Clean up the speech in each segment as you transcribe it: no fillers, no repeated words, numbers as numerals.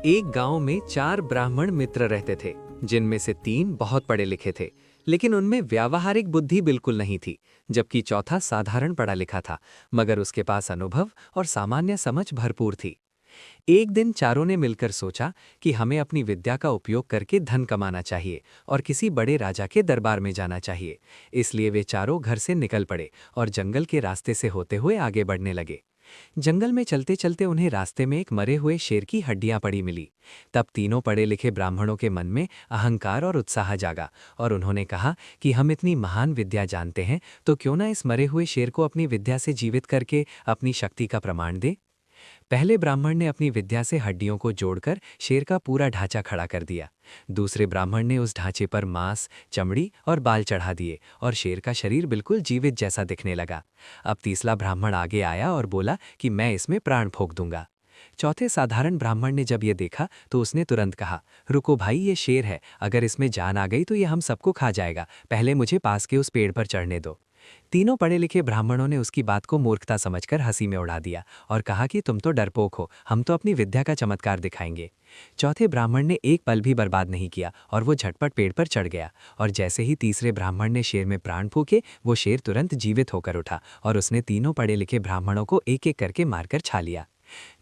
एक गांव में 4 ब्राह्मण मित्र रहते थे, जिनमें से 3 बहुत पढ़े लिखे थे, लेकिन उनमें व्यावहारिक बुद्धि बिल्कुल नहीं थी, जबकि चौथा साधारण पढ़ा लिखा था, मगर उसके पास अनुभव और सामान्य समझ भरपूर थी। एक दिन चारों ने मिलकर सोचा कि हमें अपनी विद्या का उपयोग करके धन कमाना चाहिए और किसी बड़े राजा के दरबार में जाना चाहिए। इसलिए वे चारों घर से निकल पड़े और जंगल के रास्ते से होते हुए आगे बढ़ने लगे। जंगल में चलते चलते उन्हें रास्ते में एक मरे हुए शेर की हड्डियां पड़ी मिली। तब तीनों पढ़े लिखे ब्राह्मणों के मन में अहंकार और उत्साह जागा और उन्होंने कहा कि हम इतनी महान विद्या जानते हैं, तो क्यों ना इस मरे हुए शेर को अपनी विद्या से जीवित करके अपनी शक्ति का प्रमाण दे। पहले ब्राह्मण ने अपनी विद्या से हड्डियों को जोड़कर शेर का पूरा ढांचा खड़ा कर दिया। दूसरे ब्राह्मण ने उस ढांचे पर मांस, चमड़ी और बाल चढ़ा दिए और शेर का शरीर बिल्कुल जीवित जैसा दिखने लगा। अब तीसरा ब्राह्मण आगे आया और बोला कि मैं इसमें प्राण फूंक दूंगा। चौथे साधारण ब्राह्मण ने जब ये देखा तो उसने तुरंत कहा, रुको भाई, ये शेर है, अगर इसमें जान आ गई तो ये हम सबको खा जाएगा, पहले मुझे पास के उस पेड़ पर चढ़ने दो। तीनों पढ़े लिखे ब्राह्मणों ने उसकी बात को मूर्खता समझकर हंसी में उड़ा दिया और कहा कि तुम तो डरपोक हो, हम तो अपनी विद्या का चमत्कार दिखाएंगे। चौथे ब्राह्मण ने एक पल भी बर्बाद नहीं किया और वो झटपट पेड़ पर चढ़ गया, और जैसे ही तीसरे ब्राह्मण ने शेर में प्राण फूके, वो शेर तुरंत जीवित होकर उठा और उसने तीनों पढ़े लिखे ब्राह्मणों को एक एक करके मारकर छा लिया।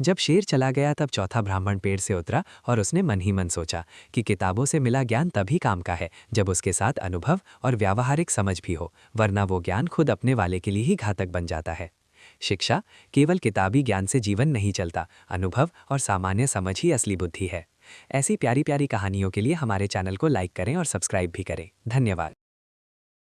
जब शेर चला गया तब चौथा ब्राह्मण पेड़ से उतरा और उसने मन ही मन सोचा कि किताबों से मिला ज्ञान तभी काम का है जब उसके साथ अनुभव और व्यावहारिक समझ भी हो, वरना वो ज्ञान खुद अपने वाले के लिए ही घातक बन जाता है। शिक्षा केवल किताबी ज्ञान से जीवन नहीं चलता, अनुभव और सामान्य समझ ही असली बुद्धि है। ऐसी प्यारी प्यारी कहानियों के लिए हमारे चैनल को लाइक करें और सब्सक्राइब भी करें। धन्यवाद।